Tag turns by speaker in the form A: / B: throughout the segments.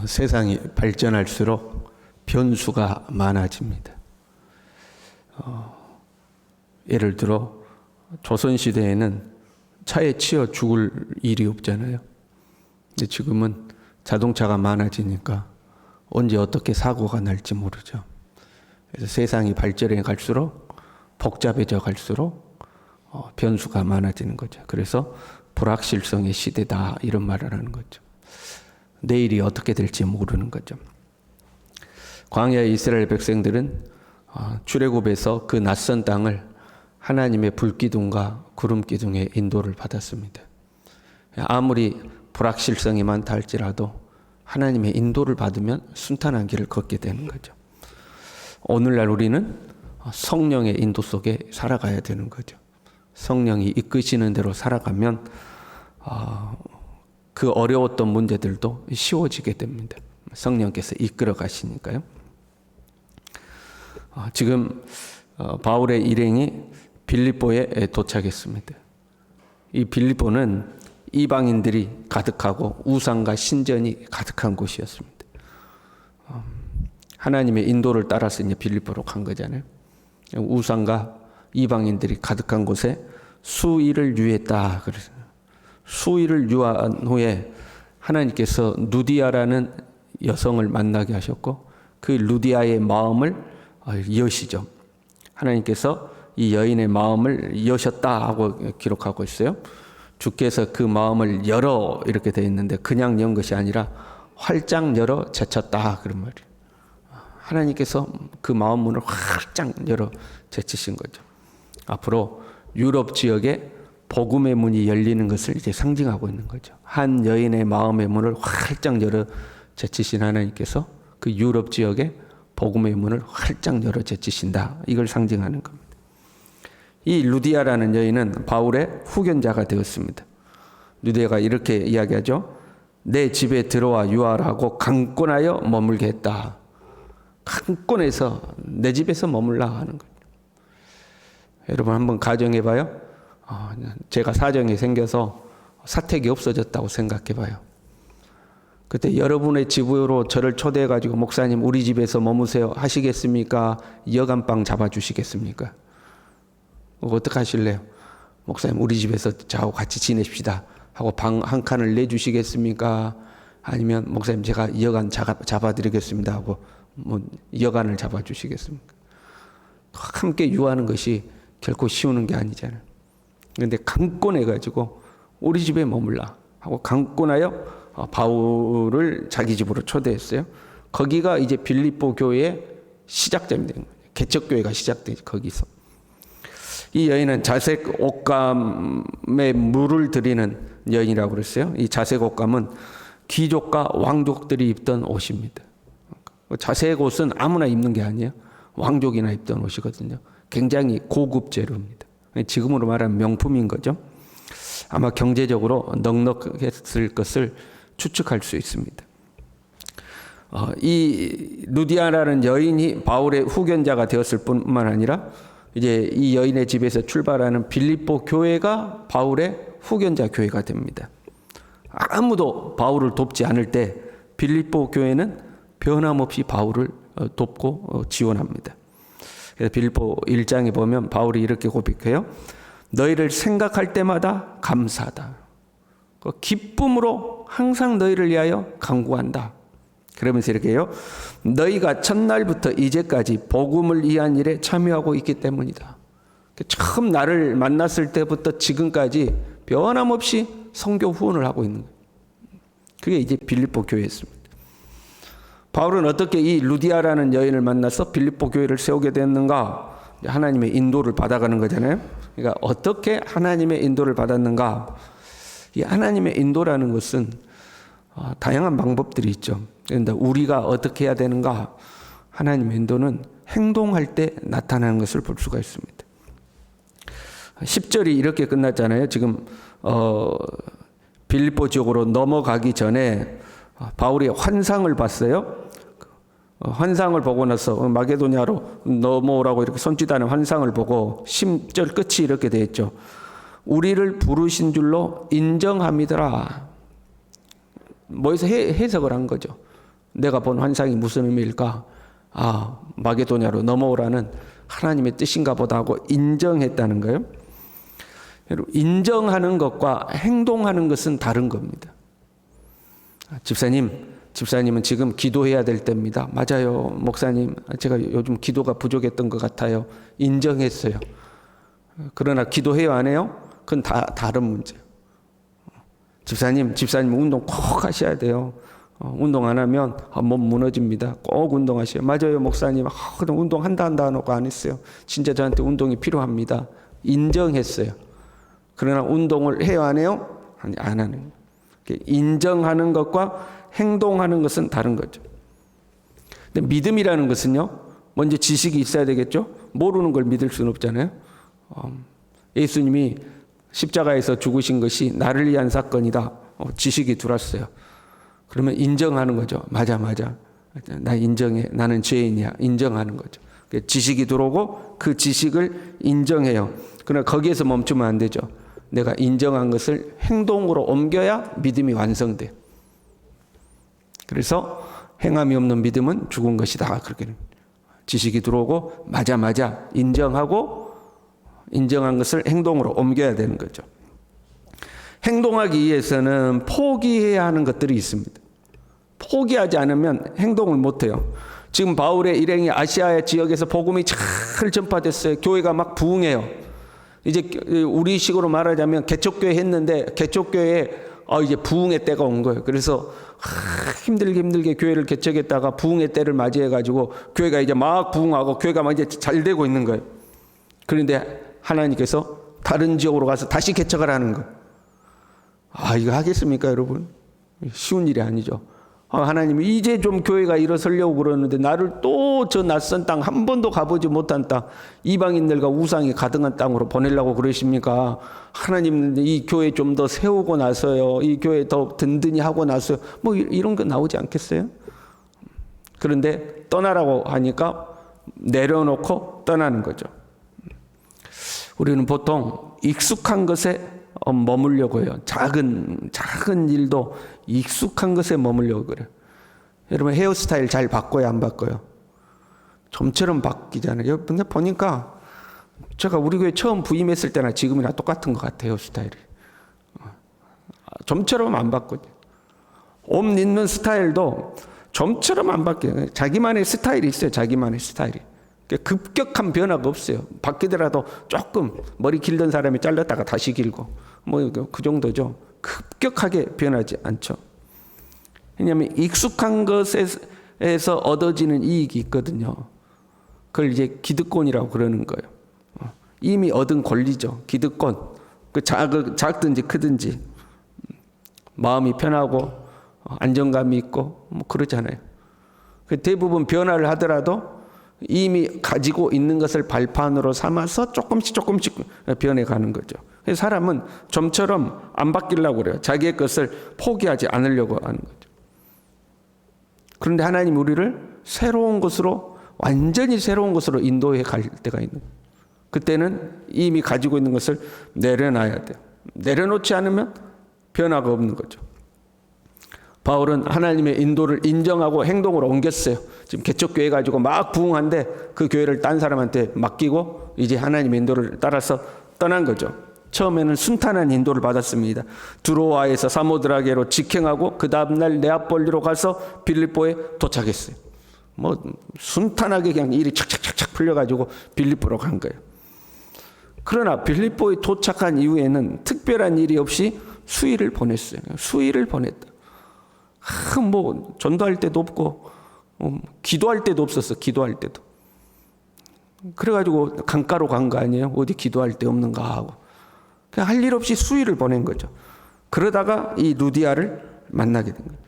A: 세상이 발전할수록 변수가 많아집니다. 예를 들어 조선시대에는 차에 치여 죽을 일이 없잖아요. 근데 지금은 자동차가 많아지니까 언제 어떻게 사고가 날지 모르죠. 그래서 세상이 발전해 갈수록 복잡해져 갈수록 변수가 많아지는 거죠. 그래서 불확실성의 시대다 이런 말을 하는 거죠. 내일이 어떻게 될지 모르는 거죠. 광야의 이스라엘 백성들은 출애굽에서 그 낯선 땅을 하나님의 불기둥과 구름기둥의 인도를 받았습니다. 아무리 불확실성이 많다 할지라도 하나님의 인도를 받으면 순탄한 길을 걷게 되는 거죠. 오늘날 우리는 성령의 인도 속에 살아가야 되는 거죠. 성령이 이끄시는 대로 살아가면 그 어려웠던 문제들도 쉬워지게 됩니다. 성령께서 이끌어 가시니까요. 지금 바울의 일행이 빌립보에 도착했습니다. 이 빌립보는 이방인들이 가득하고 우상과 신전이 가득한 곳이었습니다. 하나님의 인도를 따라서 이제 빌립보로 간 거잖아요. 우상과 이방인들이 가득한 곳에 수일을 유했다. 그래서 수일을 유한 후에 하나님께서 누디아라는 여성을 만나게 하셨고 그 루디아의 마음을 여시죠. 하나님께서 이 여인의 마음을 여셨다 하고 기록하고 있어요. 주께서 그 마음을 열어 이렇게 되어 있는데 그냥 연 것이 아니라 활짝 열어 제쳤다 그런 말이에요. 하나님께서 그 마음 문을 활짝 열어 제치신 거죠. 앞으로 유럽 지역에 복음의 문이 열리는 것을 이제 상징하고 있는 거죠. 한 여인의 마음의 문을 활짝 열어 제치신 하나님께서 그 유럽 지역에 복음의 문을 활짝 열어 제치신다. 이걸 상징하는 겁니다. 이 루디아라는 여인은 바울의 후견자가 되었습니다. 루디아가 이렇게 이야기하죠. 내 집에 들어와 유하라고 강권하여 머물게 했다. 강권해서 내 집에서 머물라 하는 거죠. 여러분 한번 가정해봐요. 제가 사정이 생겨서 사택이 없어졌다고 생각해봐요. 그때 여러분의 집으로 저를 초대해가지고 목사님 우리 집에서 머무세요 하시겠습니까? 여간방 잡아주시겠습니까? 어떻게 하실래요? 목사님 우리 집에서 저하고 같이 지내십시다 하고 방 한 칸을 내주시겠습니까? 아니면 목사님 제가 여간 잡아드리겠습니다 하고 여간을 잡아주시겠습니까? 함께 유하는 것이 결코 쉬우는 게 아니잖아요. 그런데 강권해가지고 우리 집에 머물라 하고 강권하여 바울을 자기 집으로 초대했어요. 거기가 이제 빌립보 교회의 시작점이 된 거예요. 개척교회가 시작된 거기서. 이 여인은 자색 옷감에 물을 드리는 여인이라고 그랬어요. 이 자색 옷감은 귀족과 왕족들이 입던 옷입니다. 자색 옷은 아무나 입는 게 아니에요. 왕족이나 입던 옷이거든요. 굉장히 고급 재료입니다. 지금으로 말하면 명품인 거죠. 아마 경제적으로 넉넉했을 것을 추측할 수 있습니다. 이 루디아라는 여인이 바울의 후견자가 되었을 뿐만 아니라 이제 이 여인의 집에서 출발하는 빌립보 교회가 바울의 후견자 교회가 됩니다. 아무도 바울을 돕지 않을 때 빌립보 교회는 변함없이 바울을 돕고 지원합니다. 그래서 빌립보 1장에 보면 바울이 이렇게 고백해요. 너희를 생각할 때마다 감사하다. 기쁨으로 항상 너희를 위하여 간구한다. 그러면서 이렇게 해요. 너희가 첫날부터 이제까지 복음을 위한 일에 참여하고 있기 때문이다. 처음 나를 만났을 때부터 지금까지 변함없이 선교 후원을 하고 있는 거예요. 그게 이제 빌립보 교회였습니다. 바울은 어떻게 이 루디아라는 여인을 만나서 빌립보 교회를 세우게 됐는가? 하나님의 인도를 받아가는 거잖아요. 그러니까 어떻게 하나님의 인도를 받았는가? 이 하나님의 인도라는 것은 다양한 방법들이 있죠. 그런데 우리가 어떻게 해야 되는가? 하나님의 인도는 행동할 때 나타나는 것을 볼 수가 있습니다. 10절이 이렇게 끝났잖아요. 지금 빌립보 지역으로 넘어가기 전에 바울이 환상을 봤어요. 환상을 보고 나서 마게도냐로 넘어오라고 이렇게 손짓하는 환상을 보고 10절 끝이 이렇게 되어 있죠. 우리를 부르신 줄로 인정함이더라. 뭐해서 해석을 한 거죠. 내가 본 환상이 무슨 의미일까? 아, 마게도냐로 넘어오라는 하나님의 뜻인가 보다 하고 인정했다는 거예요. 여러분, 인정하는 것과 행동하는 것은 다른 겁니다. 집사님은 지금 기도해야 될 때입니다. 맞아요, 목사님. 제가 요즘 기도가 부족했던 것 같아요. 인정했어요. 그러나 기도해요, 안 해요? 그건 다른 문제예요. 집사님 운동 꼭 하셔야 돼요. 운동 안 하면 몸 무너집니다. 꼭 운동하셔요. 맞아요, 목사님. 그럼 운동한다 하고 안 했어요. 진짜 저한테 운동이 필요합니다. 인정했어요. 그러나 운동을 해요, 안 해요? 아니, 안 하는 거예요. 인정하는 것과 행동하는 것은 다른 거죠. 근데 믿음이라는 것은요, 먼저 지식이 있어야 되겠죠? 모르는 걸 믿을 수는 없잖아요. 예수님이 십자가에서 죽으신 것이 나를 위한 사건이다. 지식이 들어왔어요. 그러면 인정하는 거죠. 맞아. 나 인정해. 나는 죄인이야. 인정하는 거죠. 지식이 들어오고 그 지식을 인정해요. 그러나 거기에서 멈추면 안 되죠. 내가 인정한 것을 행동으로 옮겨야 믿음이 완성돼요. 그래서 행함이 없는 믿음은 죽은 것이다. 그렇게 지식이 들어오고 맞아 인정하고 인정한 것을 행동으로 옮겨야 되는 거죠. 행동하기 위해서는 포기해야 하는 것들이 있습니다. 포기하지 않으면 행동을 못해요. 지금 바울의 일행이 아시아 지역에서 복음이 잘 전파됐어요. 교회가 막 부흥해요. 이제 우리식으로 말하자면 개척교회 했는데 개척교회에 이제 부흥의 때가 온 거예요. 그래서 힘들게 교회를 개척했다가 부흥의 때를 맞이해가지고 교회가 이제 막 부흥하고 교회가 막 이제 잘 되고 있는 거예요. 그런데 하나님께서 다른 지역으로 가서 다시 개척을 하는 거예요. 이거 하겠습니까, 여러분? 쉬운 일이 아니죠. 하나님이 이제 좀 교회가 일어서려고 그러는데 나를 또 저 낯선 땅 한 번도 가보지 못한 땅, 이방인들과 우상이 가득한 땅으로 보내려고 그러십니까? 하나님 이 교회 좀 더 세우고 나서요, 이 교회 더 든든히 하고 나서요, 뭐 이런 거 나오지 않겠어요? 그런데 떠나라고 하니까 내려놓고 떠나는 거죠. 우리는 보통 익숙한 것에 머물려고 해요. 작은 일도 익숙한 것에 머물려고 그래요. 여러분, 헤어스타일 잘 바꿔요, 안 바꿔요? 좀처럼 바뀌잖아요. 근데 보니까 제가 우리 교회 처음 부임했을 때나 지금이나 똑같은 것 같아요, 스타일이. 좀처럼 안 바꿔요. 옷 입는 스타일도 좀처럼 안 바뀌어요. 자기만의 스타일이 있어요, 자기만의 스타일이. 급격한 변화가 없어요. 바뀌더라도 조금 머리 길던 사람이 잘렸다가 다시 길고 뭐 그 정도죠. 급격하게 변하지 않죠. 왜냐하면 익숙한 것에서 얻어지는 이익이 있거든요. 그걸 이제 기득권이라고 그러는 거예요. 이미 얻은 권리죠. 기득권. 그 작든지 크든지 마음이 편하고 안정감이 있고 뭐 그러잖아요. 대부분 변화를 하더라도 이미 가지고 있는 것을 발판으로 삼아서 조금씩 변해가는 거죠. 그래서 사람은 좀처럼 안 바뀌려고 그래요. 자기의 것을 포기하지 않으려고 하는 거죠. 그런데 하나님 우리를 완전히 새로운 것으로 인도해 갈 때가 있는 거예요. 그때는 이미 가지고 있는 것을 내려놔야 돼요. 내려놓지 않으면 변화가 없는 거죠. 바울은 하나님의 인도를 인정하고 행동으로 옮겼어요. 지금 개척교회 가지고 막 부흥한데 그 교회를 딴 사람한테 맡기고 이제 하나님의 인도를 따라서 떠난 거죠. 처음에는 순탄한 인도를 받았습니다. 드로아에서 사모드라게로 직행하고 그 다음날 네아폴리로 가서 빌립보에 도착했어요. 뭐 순탄하게 그냥 일이 착착착착 풀려가지고 빌립보로 간 거예요. 그러나 빌립보에 도착한 이후에는 특별한 일이 없이 수일을 보냈어요. 수일을 보냈다. 뭐 전도할 때도 없고 기도할 때도 없었어. 기도할 때도. 그래가지고 강가로 간 거 아니에요? 어디 기도할 데 없는가 하고 그냥 할 일 없이 수일을 보낸 거죠. 그러다가 이 루디아를 만나게 된 거예요.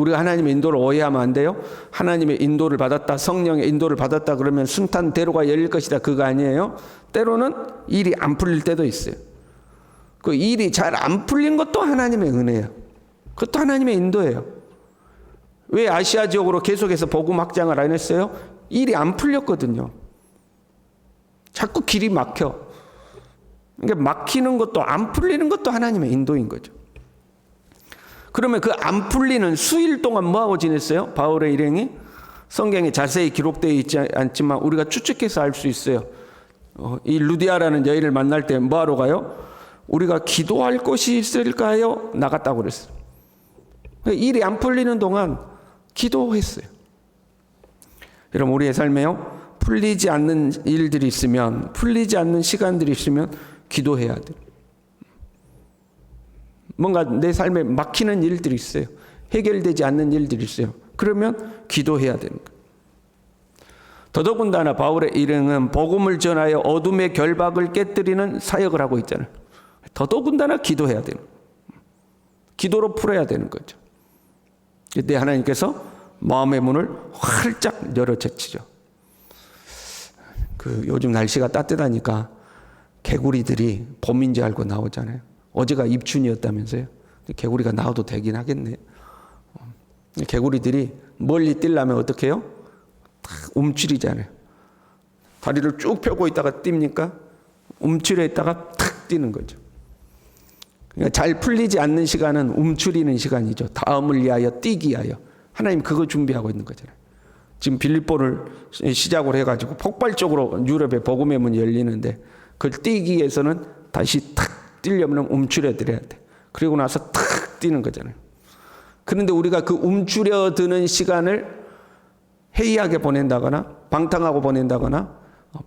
A: 우리가 하나님의 인도를 오해하면 안 돼요. 하나님의 인도를 받았다, 성령의 인도를 받았다 그러면 순탄대로가 열릴 것이다, 그거 아니에요. 때로는 일이 안 풀릴 때도 있어요. 그 일이 잘 안 풀린 것도 하나님의 은혜예요. 그것도 하나님의 인도예요. 왜 아시아 지역으로 계속해서 복음 확장을 안 했어요? 일이 안 풀렸거든요. 자꾸 길이 막혀. 그러니까 막히는 것도 안 풀리는 것도 하나님의 인도인 거죠. 그러면 그 안 풀리는 수일 동안 뭐하고 지냈어요? 바울의 일행이 성경에 자세히 기록되어 있지 않지만 우리가 추측해서 알 수 있어요. 이 루디아라는 여인을 만날 때 뭐하러 가요? 우리가 기도할 곳이 있을까요? 나갔다고 그랬어요. 일이 안 풀리는 동안 기도했어요. 여러분, 우리의 삶에요, 풀리지 않는 일들이 있으면, 풀리지 않는 시간들이 있으면 기도해야 돼요. 뭔가 내 삶에 막히는 일들이 있어요. 해결되지 않는 일들이 있어요. 그러면 기도해야 되는 거예요. 더더군다나 바울의 일행은 복음을 전하여 어둠의 결박을 깨뜨리는 사역을 하고 있잖아요. 더더군다나 기도해야 되는 거예요. 기도로 풀어야 되는 거죠. 그때 하나님께서 마음의 문을 활짝 열어젖히죠. 요즘 날씨가 따뜻하니까 개구리들이 봄인 줄 알고 나오잖아요. 어제가 입춘이었다면서요. 개구리가 나와도 되긴 하겠네. 개구리들이 멀리 뛰려면 어떻게 해요? 움츠리잖아요. 다리를 쭉 펴고 있다가 뜁니까? 움츠려 있다가 탁 뛰는 거죠. 그러니까 잘 풀리지 않는 시간은 움츠리는 시간이죠. 다음을 위하여 뛰기 위하여. 하나님 그거 준비하고 있는 거잖아요. 지금 빌립보를 시작으로 해가지고 폭발적으로 유럽에 복음의 문이 열리는데 그걸 뛰기 위해서는 다시 탁 뛰려면 움츠려드려야 돼. 그리고 나서 탁 뛰는 거잖아요. 그런데 우리가 그 움츠려드는 시간을 해이하게 보낸다거나 방탕하고 보낸다거나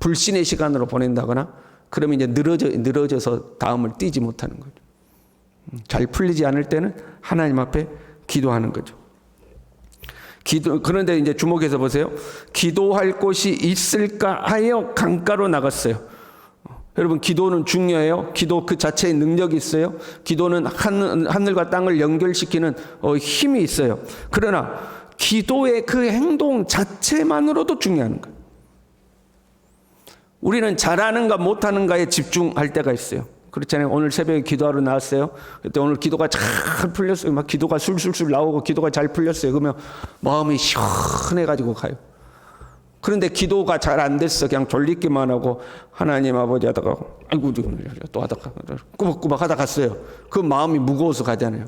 A: 불신의 시간으로 보낸다거나 그러면 이제 늘어져서 다음을 뛰지 못하는 거죠. 잘 풀리지 않을 때는 하나님 앞에 기도하는 거죠. 그런데 이제 주목해서 보세요. 기도할 곳이 있을까 하여 강가로 나갔어요. 여러분, 기도는 중요해요. 기도 그 자체의 능력이 있어요. 기도는 하늘과 땅을 연결시키는 힘이 있어요. 그러나 기도의 그 행동 자체만으로도 중요한 거예요. 우리는 잘하는가 못하는가에 집중할 때가 있어요. 그렇잖아요. 오늘 새벽에 기도하러 나왔어요. 그때 오늘 기도가 잘 풀렸어요. 막 기도가 술술술 나오고 기도가 잘 풀렸어요. 그러면 마음이 시원해가지고 가요. 그런데 기도가 잘 안 됐어. 그냥 졸리기만 하고 하나님 아버지 하다가 아이고 또 하다가 꾸벅꾸벅 하다 갔어요. 그 마음이 무거워서 가잖아요.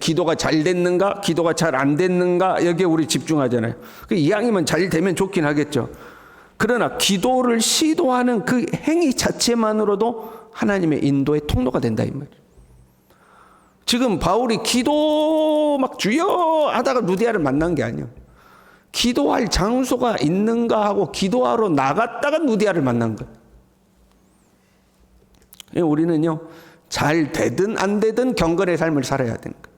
A: 기도가 잘 됐는가 기도가 잘 안 됐는가 여기에 우리 집중하잖아요. 이왕이면 잘 되면 좋긴 하겠죠. 그러나 기도를 시도하는 그 행위 자체만으로도 하나님의 인도의 통로가 된다 이 말이에요. 지금 바울이 기도 막 주여 하다가 루디아를 만난 게 아니에요. 기도할 장소가 있는가 하고 기도하러 나갔다가 루디아를 만난 거예요. 우리는요, 잘 되든 안 되든 경건의 삶을 살아야 되는 거예요.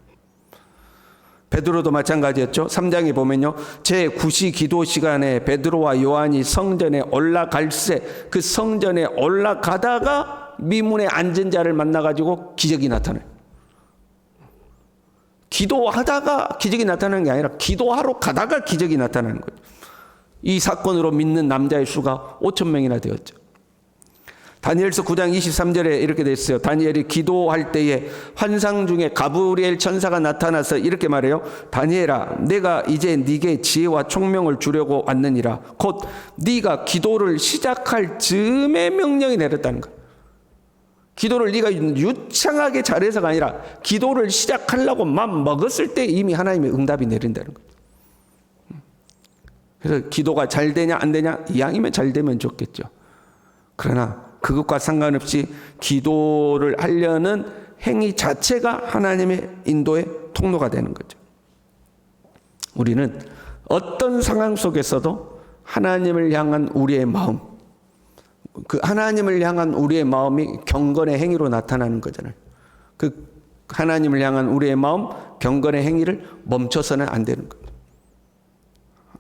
A: 베드로도 마찬가지였죠. 3장에 보면요, 제9시 기도 시간에 베드로와 요한이 성전에 올라갈새 그 성전에 올라가다가 미문에 앉은 자를 만나가지고 기적이 나타나요. 기도하다가 기적이 나타나는 게 아니라 기도하러 가다가 기적이 나타나는 거예요. 이 사건으로 믿는 남자의 수가 5,000명이나 되었죠. 다니엘서 9장 23절에 이렇게 됐어요. 다니엘이 기도할 때에 환상 중에 가브리엘 천사가 나타나서 이렇게 말해요. 다니엘아, 내가 이제 네게 지혜와 총명을 주려고 왔느니라. 곧 네가 기도를 시작할 즈음에 명령이 내렸다는 거예요. 기도를 네가 유창하게 잘해서가 아니라 기도를 시작하려고 맘 먹었을 때 이미 하나님의 응답이 내린다는 거예요. 그래서 기도가 잘 되냐 안 되냐 이왕이면 잘 되면 좋겠죠. 그러나 그것과 상관없이 기도를 하려는 행위 자체가 하나님의 인도의 통로가 되는 거죠. 우리는 어떤 상황 속에서도 하나님을 향한 우리의 마음, 그 하나님을 향한 우리의 마음이 경건의 행위로 나타나는 거잖아요. 그 하나님을 향한 우리의 마음, 경건의 행위를 멈춰서는 안 되는 거죠.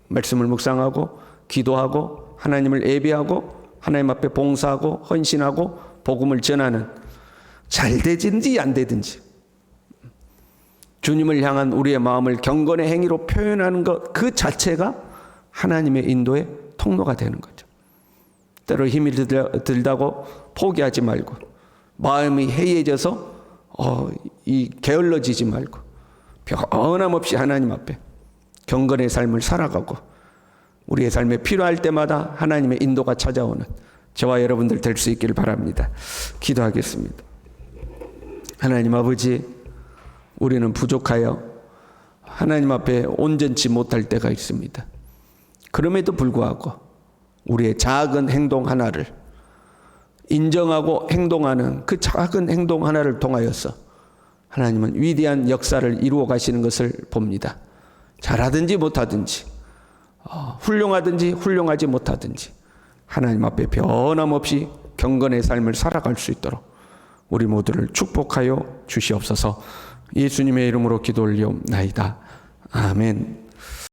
A: 말씀을 묵상하고 기도하고 하나님을 예배하고 하나님 앞에 봉사하고 헌신하고 복음을 전하는, 잘 되든지 안 되든지 주님을 향한 우리의 마음을 경건의 행위로 표현하는 것 그 자체가 하나님의 인도의 통로가 되는 거죠. 때로 힘이 들다고 포기하지 말고 마음이 해이해져서 게을러지지 말고 변함없이 하나님 앞에 경건의 삶을 살아가고 우리의 삶에 필요할 때마다 하나님의 인도가 찾아오는 저와 여러분들 될 수 있기를 바랍니다. 기도하겠습니다. 하나님 아버지, 우리는 부족하여 하나님 앞에 온전치 못할 때가 있습니다. 그럼에도 불구하고 우리의 작은 행동 하나를 인정하고 행동하는 그 작은 행동 하나를 통하여서 하나님은 위대한 역사를 이루어 가시는 것을 봅니다. 잘하든지 못하든지, 훌륭하든지 훌륭하지 못하든지 하나님 앞에 변함없이 경건의 삶을 살아갈 수 있도록 우리 모두를 축복하여 주시옵소서. 예수님의 이름으로 기도 올리옵나이다. 아멘.